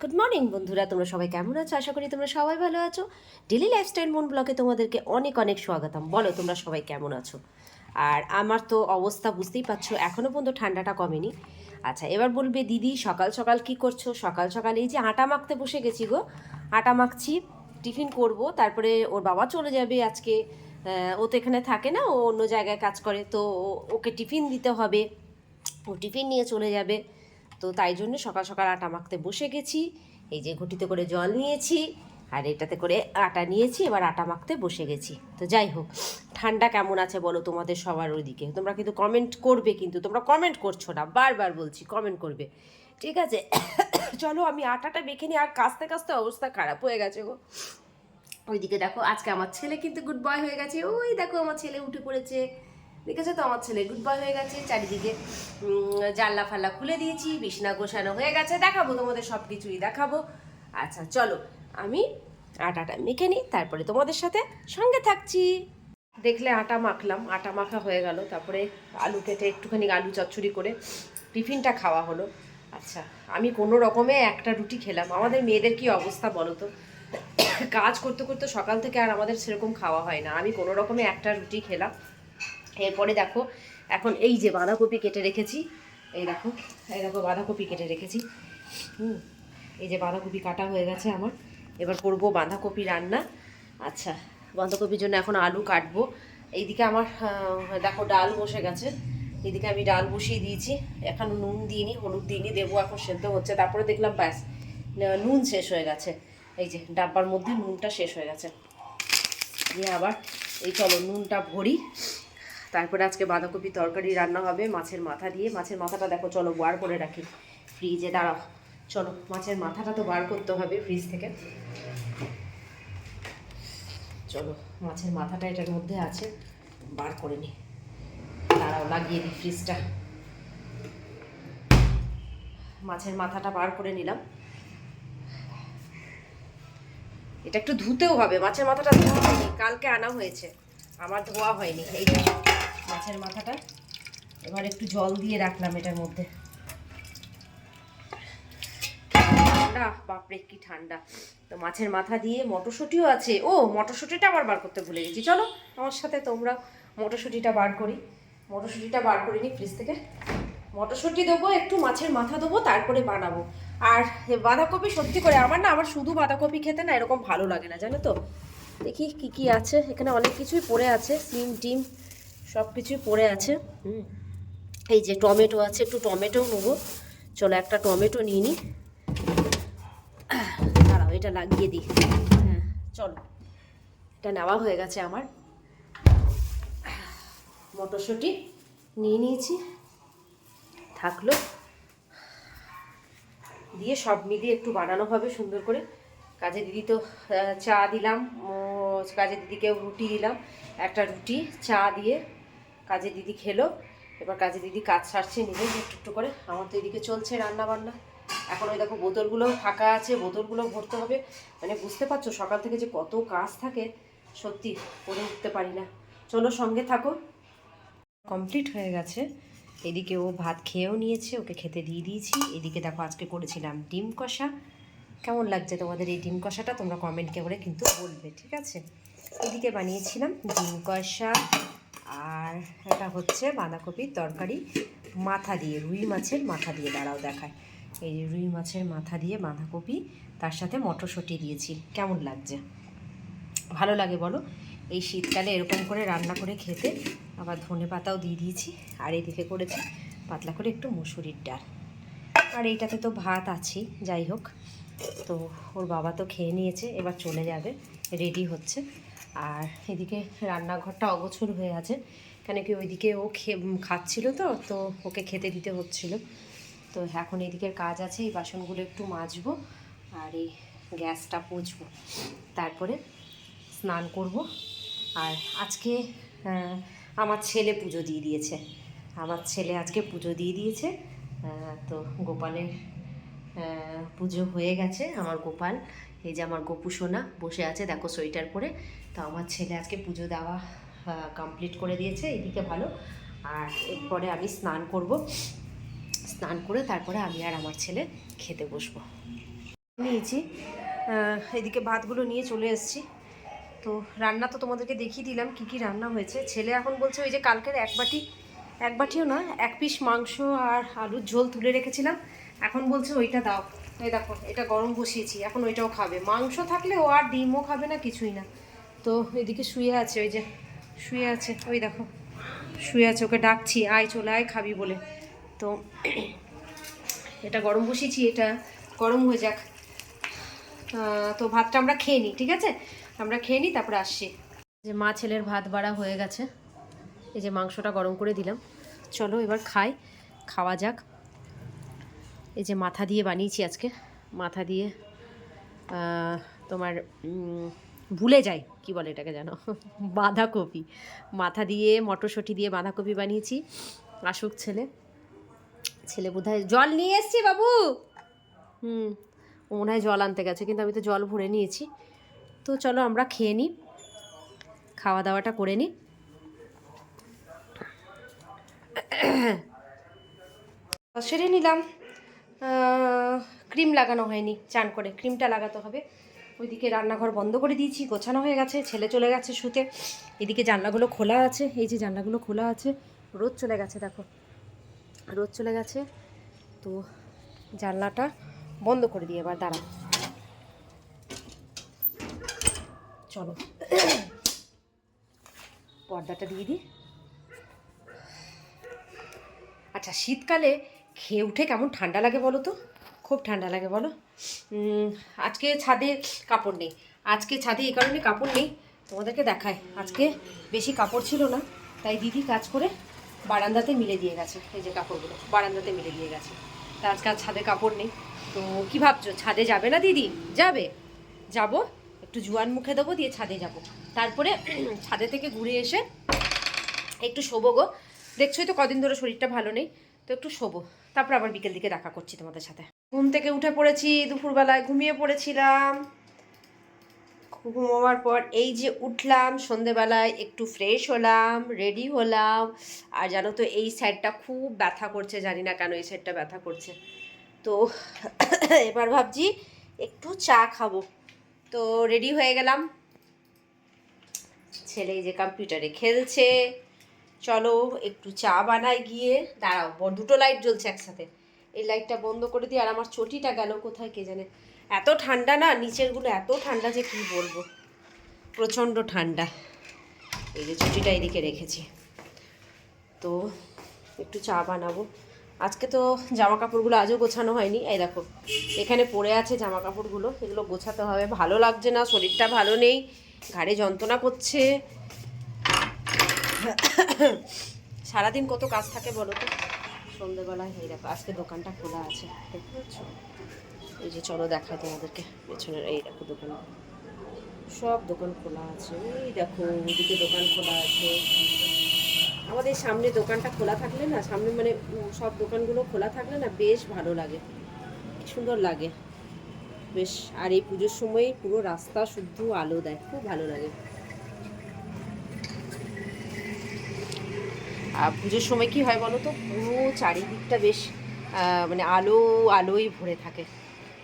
Good morning বন্ধুরা, তোমরা সবাই কেমন আছো? আশা করি তোমরা সবাই ভালো আছো। ডেলি লাইফস্টাইল মন ব্লগে তোমাদেরকে অনেক অনেক স্বাগতম। বলো তোমরা সবাই কেমন আছো? আর আমার তো অবস্থা বুঝতেই পারছো, এখনও পর্যন্ত ঠান্ডাটা কমেনি। আচ্ছা, এবার বলবে দিদি সকাল সকাল কি করছো? সকাল সকাল এই যে আটা মাখতে বসে গেছি গো। আটা মাখছি, টিফিন করব, তারপরে ওর বাবা চলে যাবে আজকে। ও তো এখানে থাকে না, ও অন্য জায়গায় কাজ করে, তো ওকে টিফিন দিতে হবে। ও টিফিন নিয়ে চলে যাবে, তো তাই জন্য সকাল সকাল আটা মাখতে বসে গেছি। এই যে ঘটিতে করে জল নিয়েছি আর এটাতে করে আটা নিয়েছি, এবার আটা মাখতে বসে গেছি। তো যাই হোক, ঠান্ডা কেমন আছে বলো তোমাদের সবার ওইদিকে? তোমরা কিন্তু কমেন্ট করবে, কিন্তু তোমরা কমেন্ট করছো না, বারবার বলছি কমেন্ট করবে, ঠিক আছে? চলো আমি আটাটা মেখে নিই। আর কাস্তে কাস্তে অবস্থা খারাপ হয়ে গেছে গো। ওইদিকে দেখো, আজকে আমার ছেলে কিন্তু গুড বয় হয়ে গেছে। ওই দেখো আমার ছেলে উঠে পড়েছে, দেখেছো তো? আমার ছেলে গুড বয় হয়ে গেছে। চারিদিকে জানলা ফাল্লা খুলে দিয়েছি, বিছনা গোছানো হয়ে গেছে। দেখাবো তোমাদের সব কিছুই দেখাবো। আচ্ছা চলো, আমি আটাটা মেখে নিই, তারপরে তোমাদের সাথে সঙ্গে থাকছি। দেখলে আটা মাখলাম, আটা মাখা হয়ে গেল, তারপরে আলু কেটে একটুখানি আলু চচ্চড়ি করে টিফিনটা খাওয়া হলো। আচ্ছা, আমি কোনো রকমে একটা রুটি খেলাম। আমাদের মেয়েদের কি অবস্থা বলো তো? কাজ করতে করতে সকাল থেকে আর আমাদের সেরকম খাওয়া হয় না। আমি কোনো রকমে একটা রুটি খেলাম। এরপরে দেখো, এখন এই যে বাঁধাকপি কেটে রেখেছি, এই দেখো বাঁধাকপি কেটে রেখেছি। এই যে বাঁধাকপি কাটা হয়ে গেছে আমার। এবার করব বাঁধাকপি রান্না। আচ্ছা, বাঁধাকপির জন্য এখন আলু কাটবো। এইদিকে আমার দেখো ডাল বসে গেছে। এদিকে আমি ডাল বসিয়ে দিয়েছি, এখন নুন দিইনি, হলুদ দিইনি, দেবো এখন, সেদ্ধ হচ্ছে। তারপরে দেখলাম ব্যাস, নুন শেষ হয়ে গেছে। এই যে ডাব্বার মধ্যে নুনটা শেষ হয়ে গেছে। দিয়ে আবার এই চলো নুনটা ভরি। তারপরে আজকে বাঁধাকপি তরকারি রান্না হবে মাছের মাথা দিয়ে। মাছের মাথাটা দেখো, চলো বার করে রাখি ফ্রিজে। দাঁড়াও, চলো মাছের মাথাটা তো বার করতে হবে ফ্রিজ থেকে। চলো, মাছের মাথাটা এটার মধ্যে আছে, বার করে নি। দাঁড়াও, লাগিয়ে দিই ফ্রিজটা। মাছের মাথাটা বার করে নিলাম। এটা একটু ধুতেও হবে, মাছের মাথাটা ধোয়া হয়নি, কালকে আনা হয়েছে, আমার ধোয়া হয়নি। এই মাছের মাথাটা এবার একটু জল দিয়ে রাখলাম এটার মধ্যে। ঠান্ডা, বাপরে কি ঠান্ডা! তো মাছের মাথা দিয়ে মটরশুঁটিও আছে। ও, মটরশুঁটিটা আবার বার করতে ভুলে গেছি। চলো আমার সাথে তোমরা মটরশুঁটিটা বার করি। মটরশুঁটিটা বার করে নিই ফ্রিজ থেকে। মটরশুঁটি দেবো, একটু মাছের মাথা দেবো, তারপরে বানাবো। আর বাঁধাকপি সত্যি করে আমার না, আমার শুধু বাঁধাকপি খেতে না এরকম ভালো লাগে না, জানো তো? দেখি কি কি আছে এখানে, অনেক কিছুই পড়ে আছে, সিম টিম সব কিছুই পড়ে আছে। এই যে টমেটো আছে, একটু টমেটোও নেবো। চলো একটা টমেটো নিয়ে নিই। দাঁড়াও, এটা লাগিয়ে দিই। হ্যাঁ চলো, এটা নেওয়া হয়ে গেছে আমার। মটরশুঁটি নিয়ে নিয়েছি, থাকলো। দিয়ে সব মিলিয়ে একটু বানানো হবে সুন্দর করে। কাজে দিদি তো চা দিলাম, কাজে দিদিকে রুটি দিলাম, একটা রুটি চা দিয়ে কাজে দিদি খেলো। এবার কাজে দিদি কাজ সারছে নিজে একটু একটু করে। আমার তো এদিকে চলছে রান্না বান্না। এখন ওই দেখো বোতলগুলো ফাঁকা আছে, বোতলগুলো ভরতে হবে। মানে বুঝতে পারছো সকাল থেকে যে কত কাজ থাকে, সত্যি করে উঠতে পারি না। চলো সঙ্গে থাকো। কমপ্লিট হয়ে গেছে। এদিকে ও ভাত খেয়েও নিয়েছে, ওকে খেতে দিয়ে দিয়েছি। এদিকে দেখো আজকে করেছিলাম ডিম কষা। কেমন লাগছে তোমাদের এই ডিম কষাটা? তোমরা কমেন্ট করে কিন্তু বলবে, ঠিক আছে? এদিকে বানিয়েছিলাম ডিম কষা, আর এটা হচ্ছে বাঁধাকপির তরকারি মাথা দিয়ে, রুই মাছের মাথা দিয়ে। দাঁড়াও দেখায়, এই রুই মাছের মাথা দিয়ে বাঁধাকপি, তার সাথে মটরশুঁটি দিয়েছি। কেমন লাগছে? ভালো লাগে বলো? এই শীতকালে এরকম করে রান্না করে খেতে। আবার ধনে পাতাও দিয়ে দিয়েছি। আর এদিকে করেছি পাতলা করে একটু মুসুরির ডাল। আর এইটাতে তো ভাত আছেই। যাই হোক, তো ওর বাবা তো খেয়ে নিয়েছে, এবার চলে যাবে, রেডি হচ্ছে। আর এদিকে রান্নাঘরটা অগোছল হয়ে আছে, কেন কি ওইদিকে ও খাচ্ছিল, তো ওকে খেতে দিতে হচ্ছিল। তো এখন এদিকের কাজ আছে, এই বাসনগুলো একটু মাজবো আর এই গ্যাসটা পুছবো, তারপরে স্নান করব। আর আজকে আমার ছেলে পুজো দিয়ে দিয়েছে। আমার ছেলে আজকে পুজো দিয়ে দিয়েছে। তো গোপালের পুজো হয়ে গেছে। আমার গোপাল, এই যে আমার গোপু সোনা বসে আছে দেখো সোয়েটার পরে। তো আমার ছেলে আজকে পুজো দেওয়া কমপ্লিট করে দিয়েছে, এদিকে ভালো। আর এরপরে আমি স্নান করব, স্নান করে তারপরে আমি আর আমার ছেলে খেতে বসবো। নিয়েছি, এদিকে ভাতগুলো নিয়ে চলে এসেছি। তো রান্না তো তোমাদেরকে দেখিয়ে দিলাম কী কী রান্না হয়েছে। ছেলে এখন বলছে ওই যে কালকের এক বাটিও না, 1 পিস মাংস আর আলুর ঝোল তুলে রেখেছিলাম, এখন বলছে ওইটা দাও। এই দেখো এটা গরম বসিয়েছি, এখন ওইটাও খাবে। মাংস থাকলে ও আর ডিমও খাবে না, কিছুই না। তো এদিকে শুয়ে আছে, ওই যে শুয়ে আছে, ওই দেখো শুয়ে আছে, ওকে ডাকছি আয় চলে আয় খাবি বলে। তো এটা গরম বসিয়েছি, এটা গরম হয়ে যাক। তো ভাতটা আমরা খেয়ে নিই, ঠিক আছে? আমরা খেয়ে নিই, তারপরে আসছি। যে মা ছেলের ভাত বাড়া হয়ে গেছে, এই যে মাংসটা গরম করে দিলাম, চলো এবার খাওয়া যাক। এই যে মাথা দিয়ে বানিয়েছি আজকে, মাথা দিয়ে তোমার ভুলে যাই কি বলে এটাকে জানো, বাঁধাকপি। মাথা দিয়ে মটরশুঁটি দিয়ে বাঁধাকপি বানিয়েছি। আসুক ছেলে বোধহয় জল নিয়ে এসছি বাবু। ও মনে হয় জল আনতে গেছে, কিন্তু আমি তো জল ভরে নিয়েছি। তো চলো আমরা খেয়ে নিই, খাওয়া দাওয়াটা করে নিই। সেরে নিলাম, ক্রিম লাগানো হয়নি, চান করে ক্রিমটা লাগাতে হবে। ওইদিকে রান্নাঘর বন্ধ করে দিয়েছি, গোছানো হয়ে গেছে, ছেলে চলে গেছে শুতে। এদিকে জানলাগুলো খোলা আছে, এই যে জানলাগুলো খোলা আছে, রোদ চলে গেছে, দেখো রোদ চলে গেছে। তো জানলাটা বন্ধ করে দিই এবার, দাঁড়া চলো পর্দাটা দিয়ে দিই। আচ্ছা, শীতকালে খেয়ে উঠে কেমন ঠান্ডা লাগে বলো তো? খুব ঠান্ডা লাগে বলো। আজকে ছাদে কাপড় নেই, আজকে ছাদে এই কারণে কাপড় নেই, তোমাদেরকে দেখায়। আজকে বেশি কাপড় ছিল না, তাই দিদি কাজ করে বারান্দাতে মিলে দিয়ে গেছে। এই যে কাপড়গুলো বারান্দাতে মিলে দিয়ে গেছে, তা আজকে আর ছাদে কাপড় নেই। তো কী ভাবছো, ছাদে যাবে না দিদি? যাবো, একটু জোয়ান মুখে দেবো, দিয়ে ছাদে যাব। তারপরে ছাদে থেকে ঘুরে এসে একটু শোবো গো। দেখছোই তো কদিন ধরে শরীরটা ভালো নেই, তো একটু শোবো, তারপর আবার বিকেল দিকে দেখা করছি তোমাদের সাথে। ঘুম থেকে উঠে পড়েছি, দুপুরবেলায় ঘুমিয়ে পড়েছিলাম। ঘুমাবার পর এই যে উঠলাম, সন্ধেবেলায় একটু ফ্রেশ হলাম, রেডি হলাম। আর জানো তো এই সাইডটা খুব ব্যথা করছে, জানি না কেন এই সাইডটা ব্যথা করছে। তো এবার ভাবছি একটু চা খাবো। তো রেডি হয়ে গেলাম, ছেলে যে কম্পিউটারে খেলছে, চলো একটু চা বানাই গিয়ে। দাঁড়াও, দুটো লাইট জ্বলছে একসাথে, এই লাইটটা বন্ধ করে দিই। আর আমার চটিটা গেল কোথায় কে জানে, এত ঠান্ডা না, নিচেরগুলো এত ঠান্ডা যে কি বলবো, প্রচণ্ড ঠান্ডা। এই যে চটিটা এদিকে রেখেছি। তো একটু চা বানাবো। আজকে তো জামা কাপড়গুলো আজও গোছানো হয়নি, এই দেখো এখানে পড়ে আছে জামা কাপড়গুলো, এগুলো গোছাতে হবে। ভালো লাগছে না, শরীরটা ভালো নেই, ঘাড়ে যন্ত্রণা করছে। সারাদিন কত কাজ থাকে বলো তো। সন্ধ্যেবেলায় এই দেখো আজকে দোকানটা খোলা আছে, দেখতে পাচ্ছ? এই যে চলো দেখাই তোমাদেরকে, পেছনের এই দেখো দোকান, সব দোকান খোলা আছে। ওই দেখো ওদিকে দোকান খোলা আছে। আমাদের সামনে দোকানটা খোলা থাকলে না, সামনে মানে সব দোকানগুলো খোলা থাকলে না বেশ ভালো লাগে, সুন্দর লাগে বেশ। আর এই পুজোর সময় পুরো রাস্তা শুদ্ধ আলো দেয়, খুব ভালো লাগে। আর পুজোর সময় কি হয় বলো তো, পুরো চারিদিকটা বেশ মানে আলোই ভরে থাকে।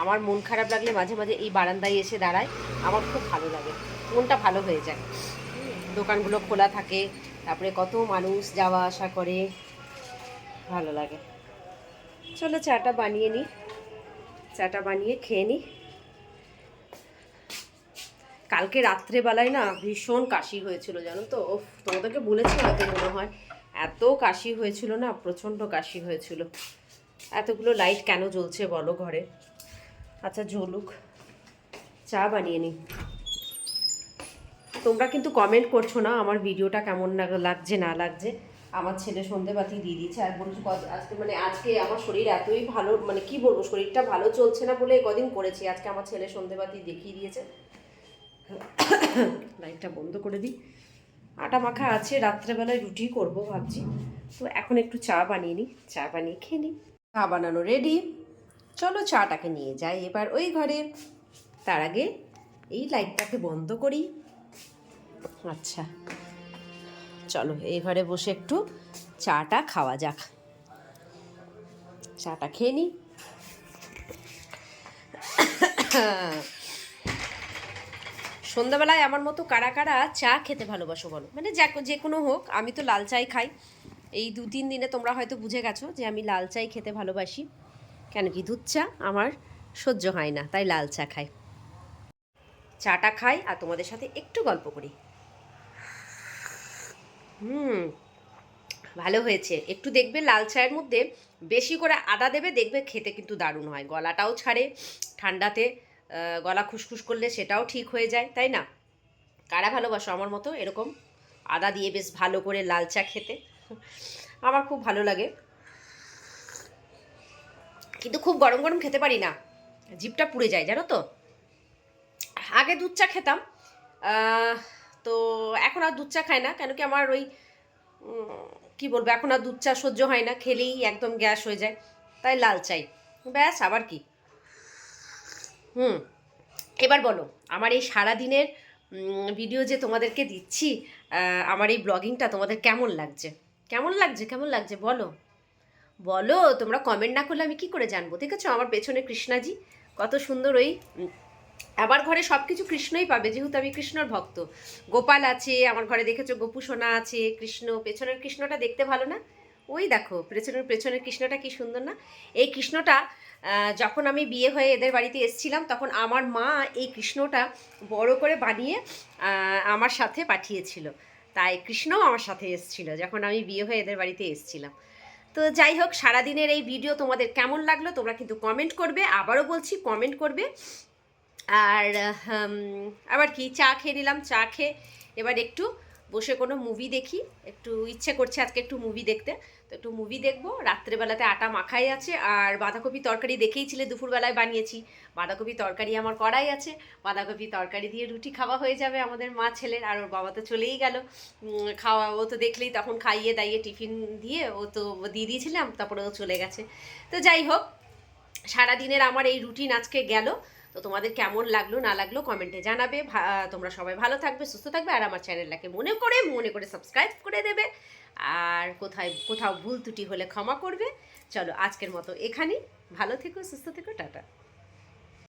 আমার মন খারাপ লাগলে মাঝে মাঝে এই বারান্দায় এসে দাঁড়ায়, আমার খুব ভালো লাগে, মনটা ভালো হয়ে যায়। দোকানগুলো খোলা থাকে, তারপরে কত মানুষ যাওয়া আসা করে, ভালো লাগে। চলো চাটা বানিয়ে নিই, চাটা বানিয়ে খেয়ে নিই। কালকে রাত্রেবেলায় না ভীষণ কাশি হয়েছিল, জানো তো। তোমাদেরকে বলেছি হয়তো মনে হয়, এত কাশি হয়েছিল না, প্রচণ্ড কাশি হয়েছিল। এতগুলো লাইট কেন জ্বলছে বলো ঘরে? আচ্ছা জ্বলুক, চা বানিয়ে নিই। তোমরা কিন্তু কমেন্ট করছো না আমার ভিডিওটা কেমন লাগছে না লাগছে। আমার ছেলে সন্ধেবাতি দিয়ে দিয়েছে, আর বলছি আজকে আমার শরীর এতই ভালো, মানে কি বলবো, শরীরটা ভালো চলছে না বলে কদিন করেছি। আজকে আমার ছেলে সন্ধেবাতি দেখিয়ে দিয়েছে। লাইটটা বন্ধ করে দিই। আটা মাখা আছে, রাত্রেবেলায় রুটি করব ভাবছি। তো এখন একটু চা বানিয়ে নিই, চা বানিয়ে খেয়ে নিই। চা বানানো রেডি, চলো চাটাকে নিয়ে যাই এবার ওই ঘরে। তার আগে এই লাইটটাকে বন্ধ করি। আচ্ছা চলো এই ঘরে বসে একটু চাটা খাওয়া যাক, চাটা খেয়ে নিই। সন্ধ্যাবেলায় আমার মতো কারা কারা চা খেতে ভালোবাসো বলো, মানে যে কোনো হোক, আমি তো লাল চাই খাই। এই 2-3 দিনে তোমরা হয়তো বুঝে গেছো যে আমি লাল চাই খেতে ভালোবাসি। কেন কি, দুধ চা আমার সহ্য হয় না, তাই লাল চা খাই। চাটা খাই আর তোমাদের সাথে একটু গল্প করি। ভালো হয়েছে। একটু দেখবে লাল চায়ের মধ্যে বেশি করে আদা দেবে, দেখবে খেতে কিন্তু দারুণ হয়। গলাটাও ছাড়ে ঠান্ডাতে, গলা খুসখুস করলে সেটাও ঠিক হয়ে যায়, তাই না? কারা ভালোবাসো আমার মতো এরকম আদা দিয়ে বেশ ভালো করে লাল চা খেতে? আমার খুব ভালো লাগে, কিন্তু খুব গরম গরম খেতে পারি না, জিভটা পুড়ে যায় জানো তো। আগে দুধ চা খেতাম, তো এখন আর দুধ চা খাই না। কেন কি আমার ওই কি বলবো, এখন আর দুধ চা সহ্য হয় না, খেলেই একদম গ্যাস হয়ে যায়, তাই লাল চাই ব্যাস। আবার কি। এবার বলো, আমার এই সারাদিনের ভিডিও যে তোমাদেরকে দিচ্ছি, আমার এই ব্লগিংটা তোমাদের কেমন লাগছে? কেমন লাগছে, কেমন লাগছে বলো, বলো। তোমরা কমেন্ট না করলে আমি কি করে জানবো? ঠিক আছে, আমার পেছনে কৃষ্ণাজি কত সুন্দর। ওই আমার ঘরে সব কিছু কৃষ্ণই পাবে, যেহেতু আমি কৃষ্ণর ভক্ত। গোপাল আছে আমার ঘরে, দেখেছো গোপু সোনা আছে, কৃষ্ণ, পেছনের কৃষ্ণটা দেখতে ভালো না? ওই দেখো পেছনের কৃষ্ণটা কি সুন্দর না? এই কৃষ্ণটা যখন আমি বিয়ে হয়ে এদের বাড়িতে এসেছিলাম, তখন আমার মা এই কৃষ্ণটা বড় করে বানিয়ে আমার সাথে পাঠিয়েছিল। তাই কৃষ্ণও আমার সাথে এসেছিল যখন আমি বিয়ে হয়ে এদের বাড়িতে এসেছিলাম। তো যাই হোক, সারাদিনের এই ভিডিও তোমাদের কেমন লাগলো তোমরা কিন্তু কমেন্ট করবে, আবারও বলছি কমেন্ট করবে। আর আবার কি, চা খেয়ে নিলাম, চা খেয়ে এবার একটু বসে কোনো মুভি দেখি। একটু ইচ্ছে করছে আজকে একটু মুভি দেখতে, তো একটু মুভি দেখবো। রাত্রেবেলাতে আটা মাখাই আছে, আর বাঁধাকপি তরকারি দেখেইছিলে দুপুরবেলায় বানিয়েছি। বাঁধাকপি তরকারি আমার কড়াই আছে, বাঁধাকপি তরকারি দিয়ে রুটি খাওয়া হয়ে যাবে আমাদের মা ছেলের। আর ওর বাবা তো চলেই গেল খাওয়া, ও তো দেখলেই তখন খাইয়ে দাইয়ে টিফিন দিয়ে ও তো দিয়ে দিয়েছিলাম, তারপরে ও চলে গেছে। তো যাই হোক, সারাদিনের আমার এই রুটিন আজকে গেল। তো তোমাদের কেমন লাগলো না লাগলো কমেন্টে জানাবে। তোমরা সবাই ভালো থাকবে, সুস্থ থাকবে, আর আমার চ্যানেলটাকে মনে করে সাবস্ক্রাইব করে দেবে। আর কোথাও ভুল ত্রুটি হলে ক্ষমা করবে। চলো আজকের মতো এখানেই, ভালো থেকো, সুস্থ থেকো, টাটা।